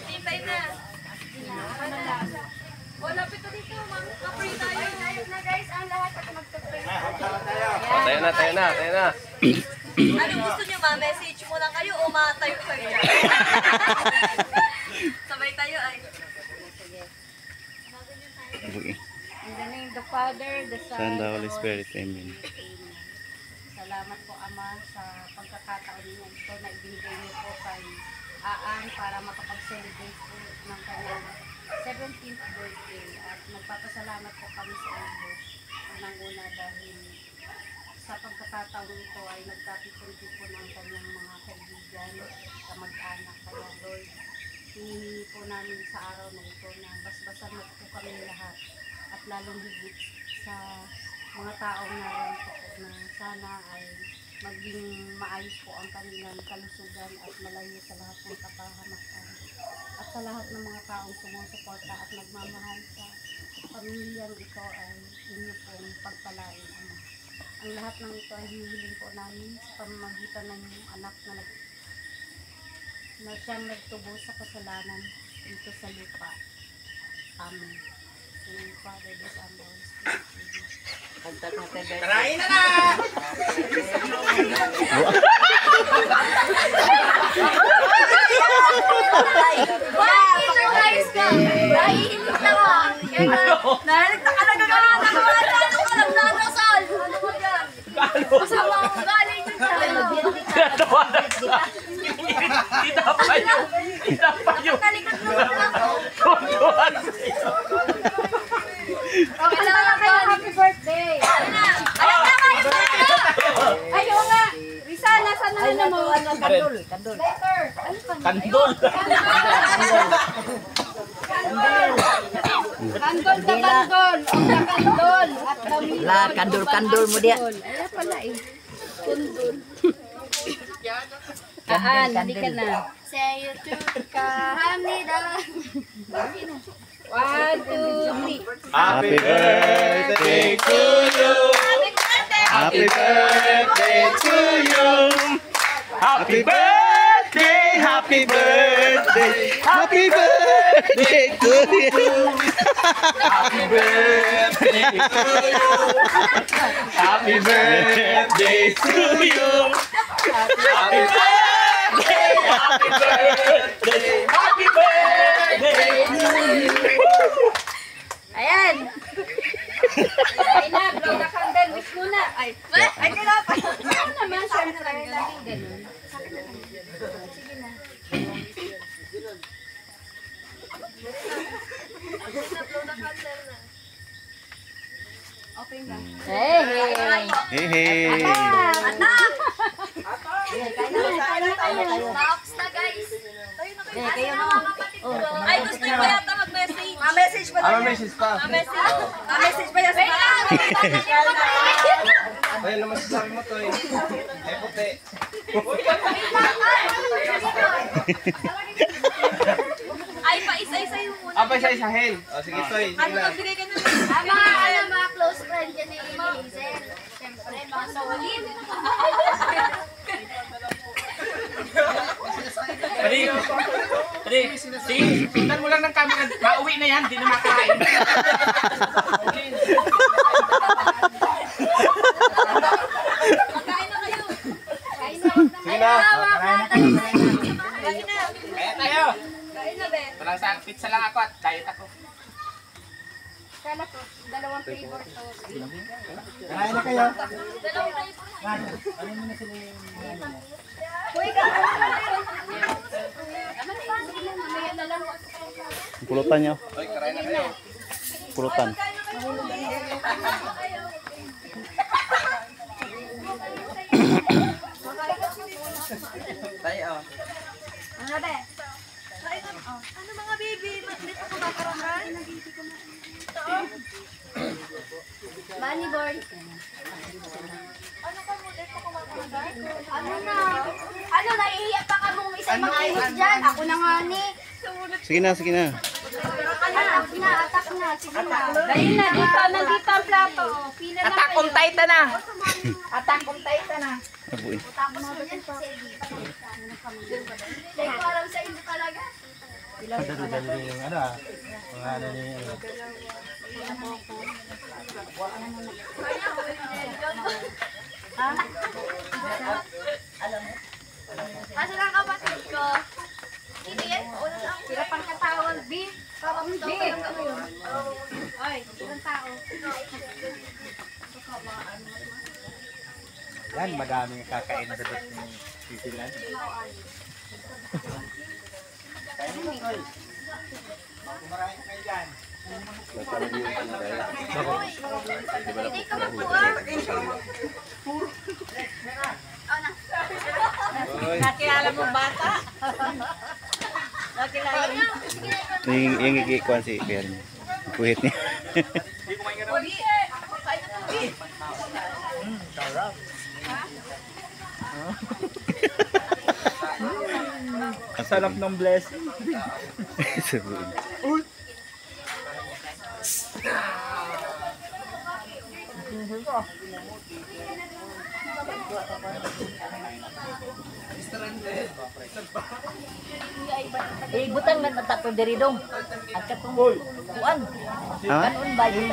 Hintay na. O, lapit na dito. Mag-pray tayo. Na guys, ang lahat at mag-pray. Tayo na. Anong gusto nyo, ma? Message muna kayo o matayo kayo? Sabay tayo ay. In the name of the Father, the Son, and the Holy Spirit. Amen. Salamat po, Ama, sa pagkakataon niyo ito na ibinigay niyo po kay Aan para makapag-celebrate po ng kanyang 17th birthday. At magpapasalamat po kami sa inyo unang-una dahil sa pagkakataon ito ay nagkapit-kunti po ng kanyang mga kaibigan, kamag-anak. Kaya Lord, hinihingi po namin sa araw na ito na basbasan mo po kami lahat at lalong higit sa mga taong naroon po na sana ay maging maayos po ang kanilang kalusugan at malayo sa lahat ng kapahamakan at sa lahat ng mga taong sumusuporta at nagmamahal sa pamilyang ito ay inyo pong pagpalain, Ama. Ang lahat ng ito ay hinihiling po namin sa pamamagitan ng anak na siyang nagtubo sa kasalanan dito sa lupa. Amen. In the Father, the Son, and the Holy Spirit. Tarayin na! Guys ka! Nahihilig na mo! Nahihilig na ka na gagawin! Ano ka lang nanasal? Ano mo yan? Kasama ko galing yun Kita pa yun! Talikod mo lang! Okay lang kayo, happy birthday! Ayan na kayo tayo! Ayaw nga! Risa, nasa na mo? Kandol. Later! Kandol! Kandol na kandol! O na kandol! At kami La, kandol mo dia. Ayan pala eh. Kandol. Aan, hindi ka na. Say you to kahamnida. 1, 2, 3. Happy birthday to you. Happy birthday to you. Happy birthday, happy birthday, happy birthday to you. Happy birthday to you! Happy birthday to you! Happy birthday! Happy birthday! Happy birthday to you! Ayan! Ay na, blow the candle. Wish muna. Ay, kinapay. Ano naman, syempre, laging ganun. Sige na. Okay na. Hey! Hey, hey. Box na guys. Tayo na kayo. Ano mga kapatid ko? Ay, gusto nyo ba yata mag-message? Ma-message pa Ano message pa? Ma-message pa yan sa mga Ano naman sasabi mo to eh? Eh, puti. Ay, pa-isa-isa yung muna. Pa isa-isahin. O, sige, Toy. Ano, magbigay ka na. Mga close friend yan ni Hazel. Siyempre, mga solid. Sundan mo lang ng camera. Mauwi na yan, di na makain. Kain na kayo. Sige na. Kain na. Kaya tayo. Kain na, be. Walang sa pizza lang ako at diet ako. Kala ko, dalawang flavor to. Kaya na kayo. Dalawang flavor. Uy, mamaya na lang. Pulutan nyo. Oy, karay na kayo. Pulutan. Tayo. Ano ba? Ano mga baby? Dito ko kakaroon? Bunny boy. Ano ka mo? Dito ko kakaroon? Ano na? Ano, naiiyak pa ka mong isa mga ayos dyan? Ako na nga ni. Sige na, sige na. Ano Atak na. Sige na. Dahil na, nandito ang plato. Pila na kayo. Atak kong tayo na. Abuin. Like, parang sa inyo talaga. Asa lang kapatid ko? Hindi yan. Una lang. Sila pang katawag, B. Parang ito. Oy, ilang tao. Yan, madaming kakain na dapat ng sisilan. Kumarami kayo dyan. Hindi ka magbuwag. Nakilala mo bata? Nakilala mo. Yung ikikuan si Kuyan. Kuhit niya. Ang sarap ng blessing. Sabuin. Butang na natato diri dong. Ang katungol. Kuan. Ha? Kanon ba yun?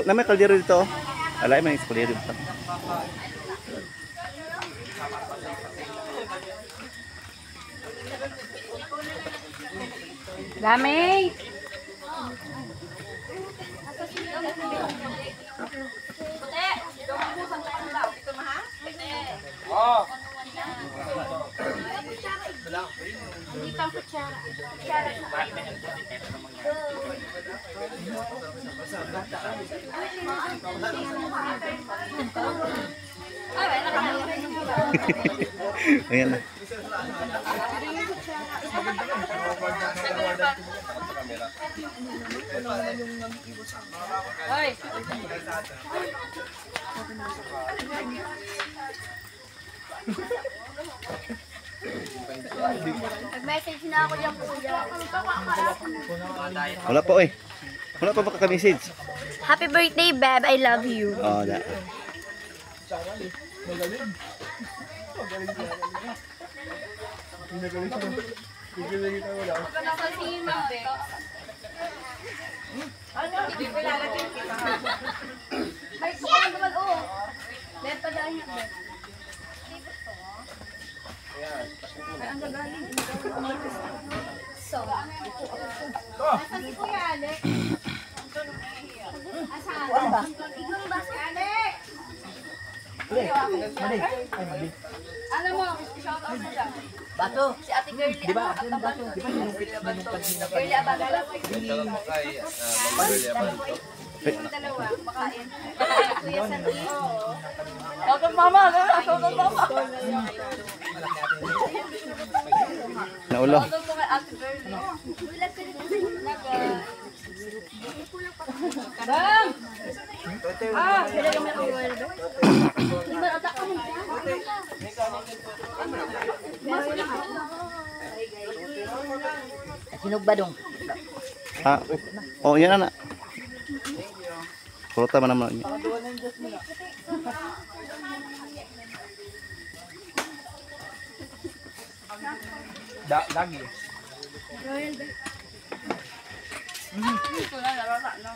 Na may kaldero dito. Alay, may kaldero dito. Dami. Ayan na. Oy. Nag-message na ako dyan, kuya. Wala pa eh. Wala pa makaka-message. Happy birthday, Beb. I love you. Oh, da. Ay, kuya naman, oh. Beb, padahin niya, Beb. Ay, ang gagaling. So, Nasaan si Kuya Alex? Asan? Kuan ba? ikaw ba? Alex! Alam mo, shout out mo dyan. Bato. Si Ate Girlie. Di ba? Girlie, abagala mo. Yung dalawa, makain. Kuya Sandy. Ako mama, ako mama. Naulo. Ako po kay Ate Girlie. Bulag ka rin. Bang! Pwede kami ang royal ba? Di ba, atak ka mo. Sinog ba dong? Ha? Oh, yan na. Pulutan man naman. Lagi.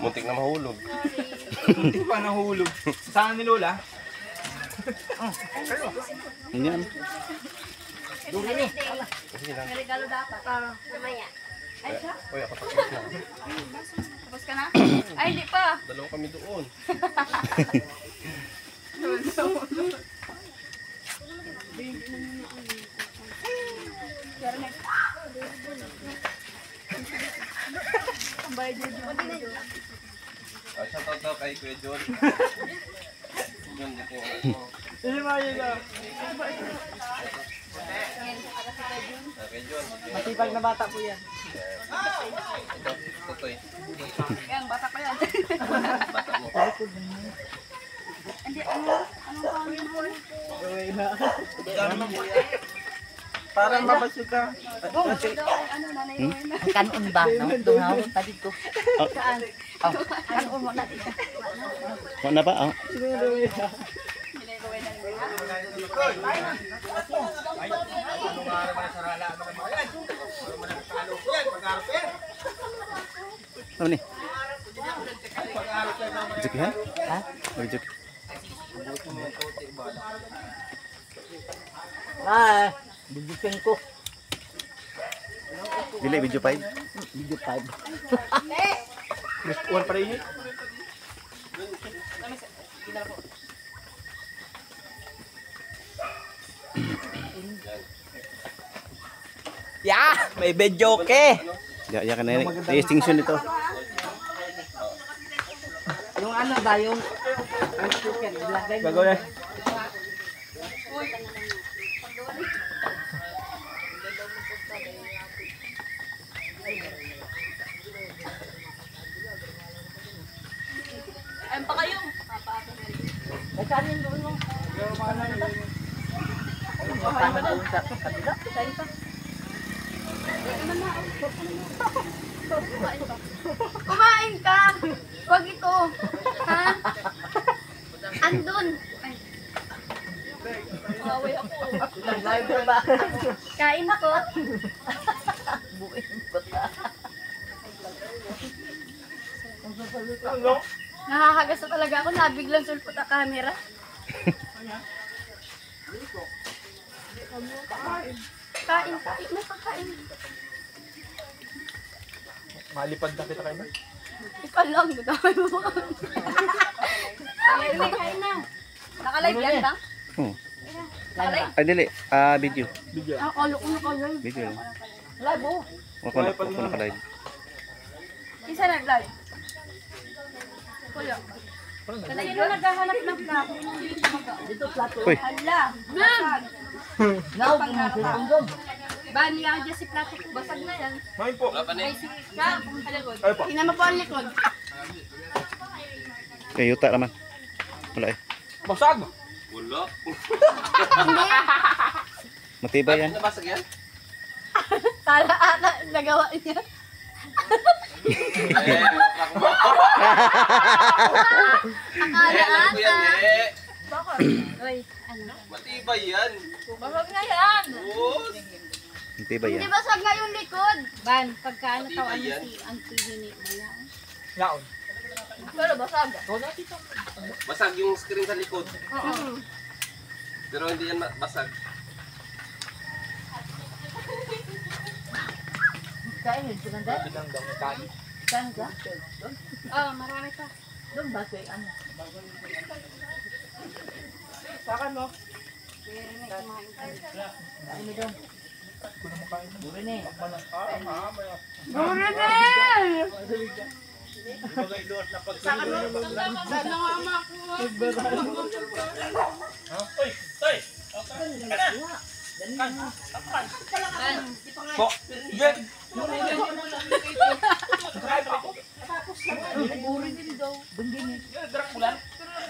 Muntik na mahulog. Hindi pa nahulog. Saan ni Lola? Yan. May regalo dapat. Mamaya. Ay, siya? Uy, ako tapos na. Tapos ka na? Ay, hindi pa. Dalawa kami doon. Shout out daw kay Kuya John. John, dito yung ano. Hindi mo yun lang. Kay John. Matipag na bata po yan. Ito, Totoy. Yan, bata pa yan. Bata mo. Hindi, anong pangalan mo? Parang mabasyo ka. Kanon ba? Nahawon pa dito. Saan? Oh, kanon mo na dito. Wala na ba? Oh. Ano ni? Joki ha? Ha? Joki. Ah, bibitin ko. Dili video 5. Video 5. One pa rin yun. Yeah! May video ke! Ya kan ini extinction ito. Yung ano ba yung chicken ilagay mo. Gagawin. Ayun pa kayo. Ay, kanin doon mo. Paano doon sa kabila? Kain pa. Kumain ka! Huwag ito. Ha? Andun. Ay. Away ako. Live na ba? Kain ko. Buin ko ta. Nakakagas na talaga ako. Nabiglang sulpot ang camera. Kain. May pagkain. Malipad na kita kayo ba? Ikaw lang. Dadamay mo ba? Kain na. Naka-live yan ba? Oh. Naka-live? Ay dili, video. Akala ko naka-live. Video lang. Live oh. Wako na live. Isa nag-live. Kuya. Sino naghahanap ng plato? Dito plato. Uy, Hala. Basag. Now, pinagundong. Bani ako dyan si plato. Basag na yan. Main po. Ay, sige ka. Kalikod. Ay po. Tingnan mo po ang likod. kay yuta naman. Wala eh. Basag! Wala. Hindi. Matibay yan. Nabasag yan? Kala ata nagawa niya. Eh, Akala alam ko yan ata. eh. Uy, ano? Matibay yan. Basag na yan. Oo. Matibay Hindi yan. basag nga yung likod. Ban, pagka ano Matibay tawag yan. si Auntie Hini mo yan. Naon. Pero basag. Basag yung screen sa likod. Oo. Pero hindi yan basag. Kain yun, sinanda? Bilang daw may kain. Saan ka? Doon? Oh, marami pa. Doon ba? Kaya ano? Saan no? Kain mo doon. Buri na eh. Po. Sige.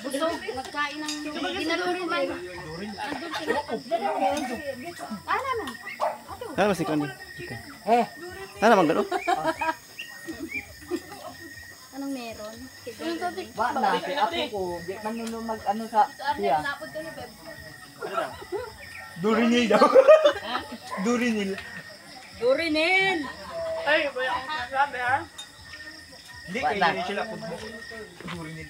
Gusto, magkain ng dinalurin man. Ano ba si Kondi? Eh, Ano naman gano'n? Anong meron? wala na. Si ako ko. Di man nyo mag ano sa siya. Napod ka ni Beb. Durinil daw. Durinil. Durinil! Ay, ba yung sabi ha? Hindi, Wala. kayo sila po. Durinil.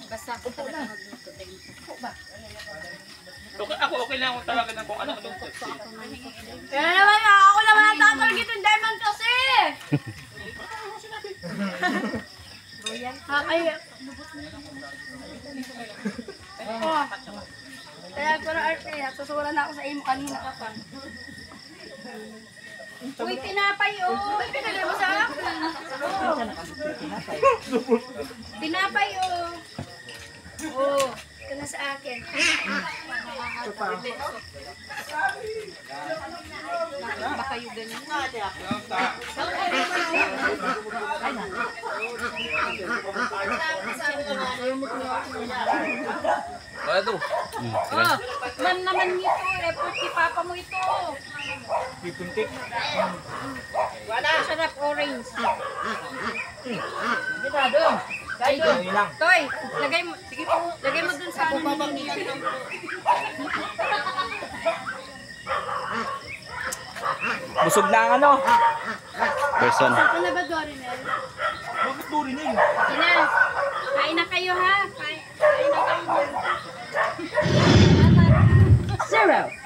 Basta ako talaga magluto din. Ako okay lang kung talaga ng kung ano. Kaya naman ako naman ang tatarget yung diamond kasi! Ay, oh. Kaya ko na arte, susura na ako sa imo kanina ka pa. Uy, tinapay oh! Uy, pinagay mo sa akin. Tinapay oh! Oh, ito na sa sa akin. Baka yung ganun. Ano? Oh, man naman ito. Effort si Papa mo ito. Pipuntik. Sarap orange. Ay, ganyan lang. Toy, lagay mo. Sige po. Lagay mo dun sa ano. Busog na ang ano. Person. Ano na ba, Dorinel? Bakit duri niya yun? Ina, kain na kayo ha. Kain na kayo. 0.